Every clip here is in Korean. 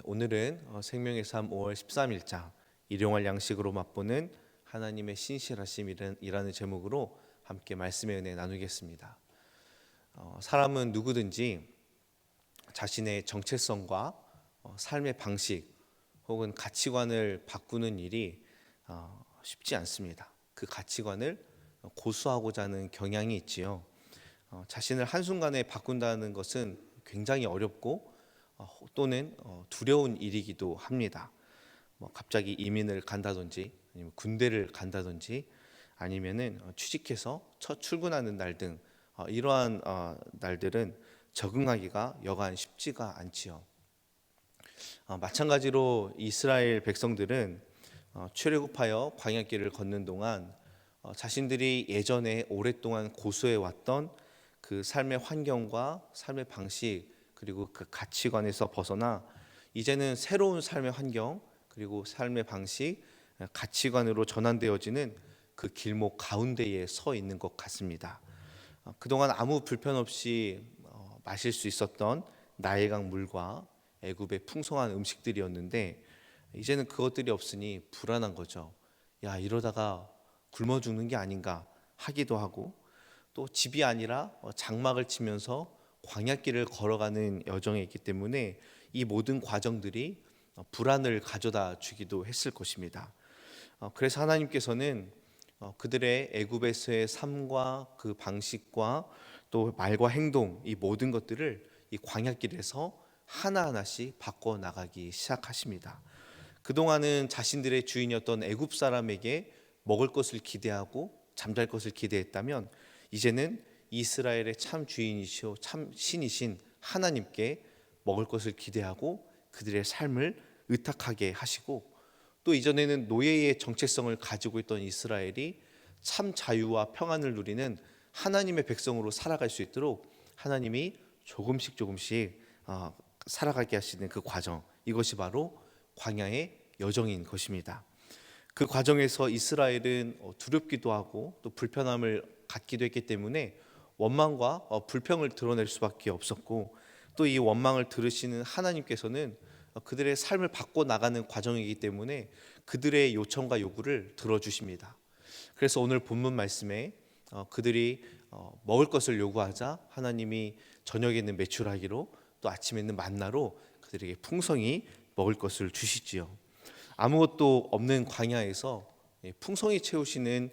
오늘은 생명의 삶 5월 13일장 일용할 양식으로 맛보는 하나님의 신실하심이라는 제목으로 함께 말씀의 은혜 나누겠습니다. 사람은 누구든지 자신의 정체성과 삶의 방식 혹은 가치관을 바꾸는 일이 쉽지 않습니다. 그 가치관을 고수하고자 하는 경향이 있지요. 자신을 한순간에 바꾼다는 것은 굉장히 어렵고 또는 두려운 일이기도 합니다. 갑자기 이민을 간다든지 아니면 군대를 간다든지 아니면은 취직해서 첫 출근하는 날 등 이러한 날들은 적응하기가 여간 쉽지가 않지요. 마찬가지로 이스라엘 백성들은 출애굽하여 광야길을 걷는 동안 자신들이 예전에 오랫동안 고수해 왔던 그 삶의 환경과 삶의 방식 그리고 그 가치관에서 벗어나 이제는 새로운 삶의 환경 그리고 삶의 방식 가치관으로 전환되어지는 그 길목 가운데에 서 있는 것 같습니다. 그동안 아무 불편 없이 마실 수 있었던 나일강 물과 애굽의 풍성한 음식들이었는데 이제는 그것들이 없으니 불안한 거죠. 야, 이러다가 굶어 죽는 게 아닌가 하기도 하고 또 집이 아니라 장막을 치면서 광야길을 걸어가는 여정에 있기 때문에 이 모든 과정들이 불안을 가져다 주기도 했을 것입니다. 그래서 하나님께서는 그들의 애굽에서의 삶과 그 방식과 또 말과 행동 이 모든 것들을 이 광야길에서 하나하나씩 바꿔 나가기 시작하십니다. 그동안은 자신들의 주인이었던 애굽 사람에게 먹을 것을 기대하고 잠잘 것을 기대했다면 이제는 이스라엘의 참 주인이시오 참 신이신 하나님께 먹을 것을 기대하고 그들의 삶을 의탁하게 하시고 또 이전에는 노예의 정체성을 가지고 있던 이스라엘이 참 자유와 평안을 누리는 하나님의 백성으로 살아갈 수 있도록 하나님이 조금씩 살아가게 하시는 그 과정, 이것이 바로 광야의 여정인 것입니다. 그 과정에서 이스라엘은 두렵기도 하고 또 불편함을 갖기도 했기 때문에 원망과 불평을 드러낼 수밖에 없었고 또 이 원망을 들으시는 하나님께서는 그들의 삶을 바꿔 나가는 과정이기 때문에 그들의 요청과 요구를 들어주십니다. 그래서 오늘 본문 말씀에 그들이 먹을 것을 요구하자 하나님이 저녁에는 메추라기로 또 아침에는 만나로 그들에게 풍성히 먹을 것을 주시지요. 아무것도 없는 광야에서 풍성히 채우시는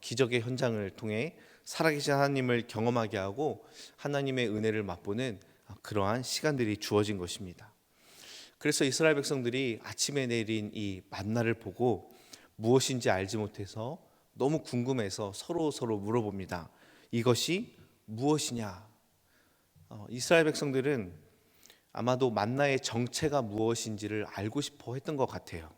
기적의 현장을 통해 살아계신 하나님을 경험하게 하고 하나님의 은혜를 맛보는 그러한 시간들이 주어진 것입니다. 그래서 이스라엘 백성들이 아침에 내린 이 만나를 보고 무엇인지 알지 못해서 너무 궁금해서 서로 물어봅니다. 이것이 무엇이냐? 이스라엘 백성들은 아마도 만나의 정체가 무엇인지를 알고 싶어 했던 것 같아요.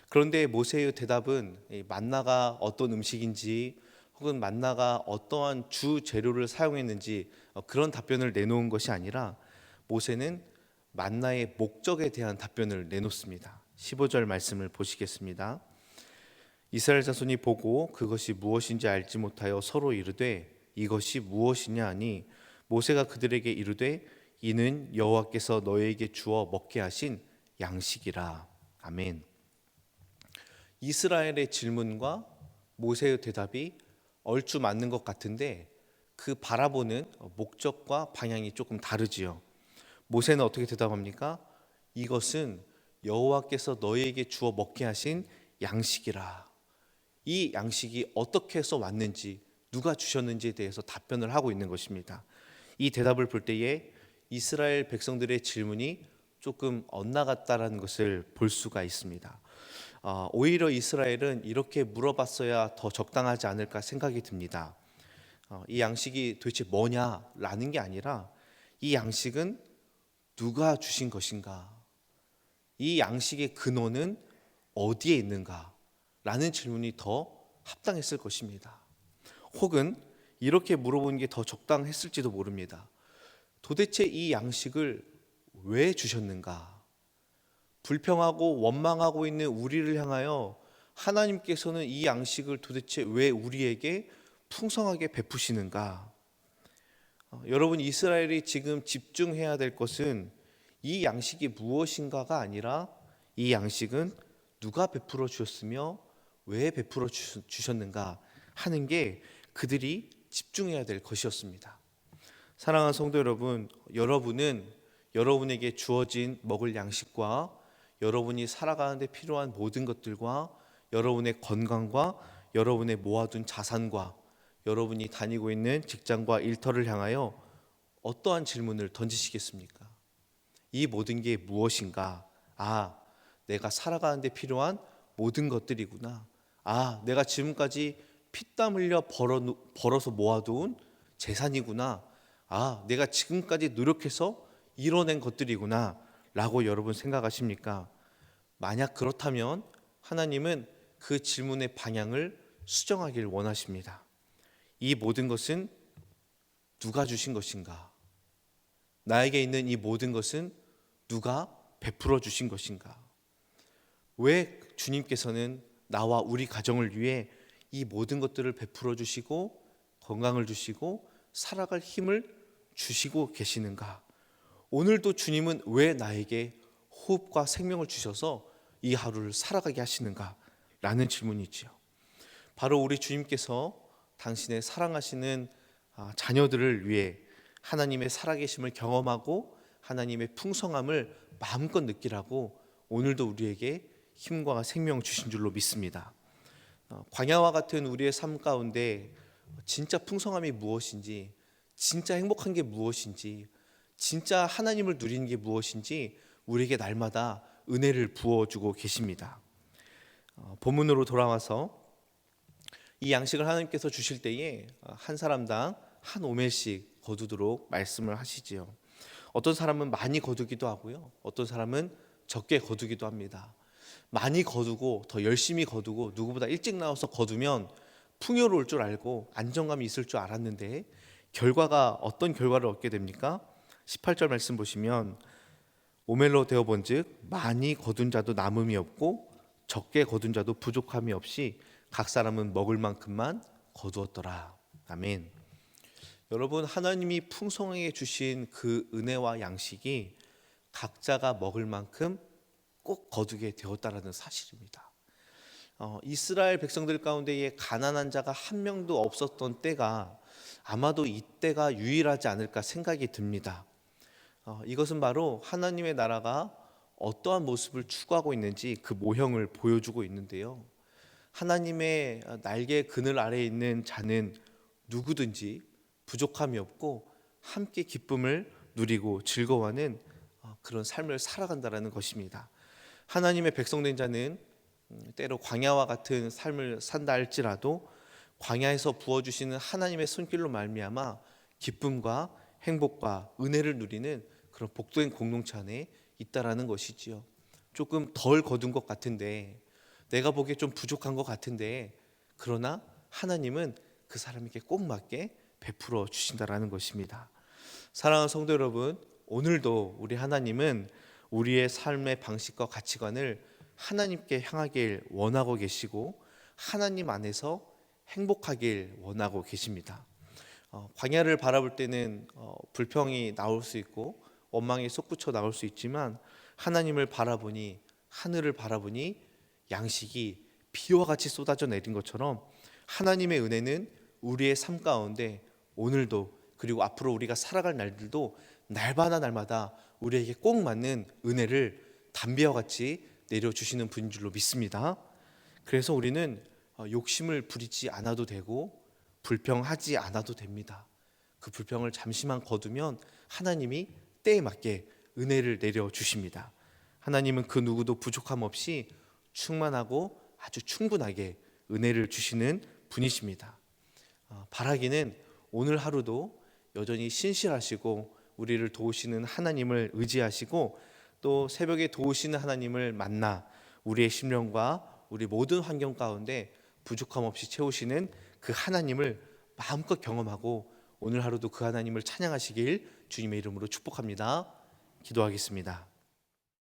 그런데 모세의 대답은 만나가 어떤 음식인지 혹은 만나가 어떠한 주 재료를 사용했는지 그런 답변을 내놓은 것이 아니라 모세는 만나의 목적에 대한 답변을 내놓습니다. 15절 말씀을 보시겠습니다. 이스라엘 자손이 보고 그것이 무엇인지 알지 못하여 서로 이르되 이것이 무엇이냐 하니 모세가 그들에게 이르되 이는 여호와께서 너희에게 주어 먹게 하신 양식이라. 아멘. 이스라엘의 질문과 모세의 대답이 얼추 맞는 것 같은데 그 바라보는 목적과 방향이 조금 다르지요. 모세는 어떻게 대답합니까? 이것은 여호와께서 너희에게 주어 먹게 하신 양식이라. 이 양식이 어떻게 해서 왔는지 누가 주셨는지에 대해서 답변을 하고 있는 것입니다. 이 대답을 볼 때에 이스라엘 백성들의 질문이 조금 엇나갔다라는 것을 볼 수가 있습니다. 오히려 이스라엘은 이렇게 물어봤어야 더 적당하지 않을까 생각이 듭니다. 이 양식이 도대체 뭐냐라는 게 아니라 이 양식은 누가 주신 것인가? 이 양식의 근원은 어디에 있는가? 라는 질문이 더 합당했을 것입니다. 혹은 이렇게 물어보는 게 더 적당했을지도 모릅니다. 도대체 이 양식을 왜 주셨는가? 불평하고 원망하고 있는 우리를 향하여 하나님께서는 이 양식을 도대체 왜 우리에게 풍성하게 베푸시는가? 여러분, 이스라엘이 지금 집중해야 될 것은 이 양식이 무엇인가가 아니라 이 양식은 누가 베풀어 주셨으며 왜 베풀어 주셨는가 하는 게 그들이 집중해야 될 것이었습니다. 사랑하는 성도 여러분, 여러분은 여러분에게 주어진 먹을 양식과 여러분이 살아가는데 필요한 모든 것들과 여러분의 건강과 여러분의 모아둔 자산과 여러분이 다니고 있는 직장과 일터를 향하여 어떠한 질문을 던지시겠습니까? 이 모든 게 무엇인가? 아, 내가 살아가는데 필요한 모든 것들이구나. 아, 내가 지금까지 피땀 흘려 벌어서 모아둔 재산이구나. 아, 내가 지금까지 노력해서 이뤄낸 것들이구나 라고 여러분 생각하십니까? 만약 그렇다면 하나님은 그 질문의 방향을 수정하길 원하십니다. 이 모든 것은 누가 주신 것인가? 나에게 있는 이 모든 것은 누가 베풀어 주신 것인가? 왜 주님께서는 나와 우리 가정을 위해 이 모든 것들을 베풀어 주시고 건강을 주시고 살아갈 힘을 주시고 계시는가? 오늘도 주님은 왜 나에게 호흡과 생명을 주셔서 이 하루를 살아가게 하시는가? 라는 질문이지요. 바로 우리 주님께서 당신의 사랑하시는 자녀들을 위해 하나님의 살아계심을 경험하고 하나님의 풍성함을 마음껏 느끼라고 오늘도 우리에게 힘과 생명 주신 줄로 믿습니다. 광야와 같은 우리의 삶 가운데 진짜 풍성함이 무엇인지, 진짜 행복한 게 무엇인지, 진짜 하나님을 누리는 게 무엇인지 우리에게 날마다 은혜를 부어주고 계십니다. 본문으로 돌아와서 이 양식을 하나님께서 주실 때에 한 사람당 한 오멜씩 거두도록 말씀을 하시지요. 어떤 사람은 많이 거두기도 하고요, 어떤 사람은 적게 거두기도 합니다. 많이 거두고 더 열심히 거두고 누구보다 일찍 나와서 거두면 풍요로울 줄 알고 안정감이 있을 줄 알았는데 결과가 어떤 결과를 얻게 됩니까? 18절 말씀 보시면 오멜로 되어본즉 많이 거둔 자도 남음이 없고 적게 거둔 자도 부족함이 없이 각 사람은 먹을 만큼만 거두었더라. 아멘. 여러분, 하나님이 풍성하게 주신 그 은혜와 양식이 각자가 먹을 만큼 꼭 거두게 되었다라는 사실입니다. 이스라엘 백성들 가운데에 가난한 자가 한 명도 없었던 때가 아마도 이때가 유일하지 않을까 생각이 듭니다. 이것은 바로 하나님의 나라가 어떠한 모습을 추구하고 있는지 그 모형을 보여주고 있는데요. 하나님의 날개 그늘 아래에 있는 자는 누구든지 부족함이 없고 함께 기쁨을 누리고 즐거워하는 그런 삶을 살아간다라는 것입니다. 하나님의 백성된 자는 때로 광야와 같은 삶을 산다 할지라도 광야에서 부어주시는 하나님의 손길로 말미암아 기쁨과 행복과 은혜를 누리는 그런 복된 공동체 안에 있다라는 것이지요. 조금 덜 거둔 것 같은데, 내가 보기에 좀 부족한 것 같은데, 그러나 하나님은 그 사람에게 꼭 맞게 베풀어 주신다라는 것입니다. 사랑하는 성도 여러분, 오늘도 우리 하나님은 우리의 삶의 방식과 가치관을 하나님께 향하길 원하고 계시고 하나님 안에서 행복하길 원하고 계십니다. 광야를 바라볼 때는 불평이 나올 수 있고 원망이 솟구쳐 나올 수 있지만 하나님을 바라보니, 하늘을 바라보니 양식이 비와 같이 쏟아져 내린 것처럼 하나님의 은혜는 우리의 삶 가운데 오늘도 그리고 앞으로 우리가 살아갈 날들도 날마다 날마다 우리에게 꼭 맞는 은혜를 담비와 같이 내려주시는 분인 줄로 믿습니다. 그래서 우리는 욕심을 부리지 않아도 되고 불평하지 않아도 됩니다. 그 불평을 잠시만 거두면 하나님이 때에 맞게 은혜를 내려주십니다. 하나님은 그 누구도 부족함 없이 충만하고 아주 충분하게 은혜를 주시는 분이십니다. 바라기는 오늘 하루도 여전히 신실하시고 우리를 도우시는 하나님을 의지하시고 또 새벽에 도우시는 하나님을 만나 우리의 심령과 우리 모든 환경 가운데 부족함 없이 채우시는 그 하나님을 마음껏 경험하고 오늘 하루도 그 하나님을 찬양하시길 주님의 이름으로 축복합니다. 기도하겠습니다.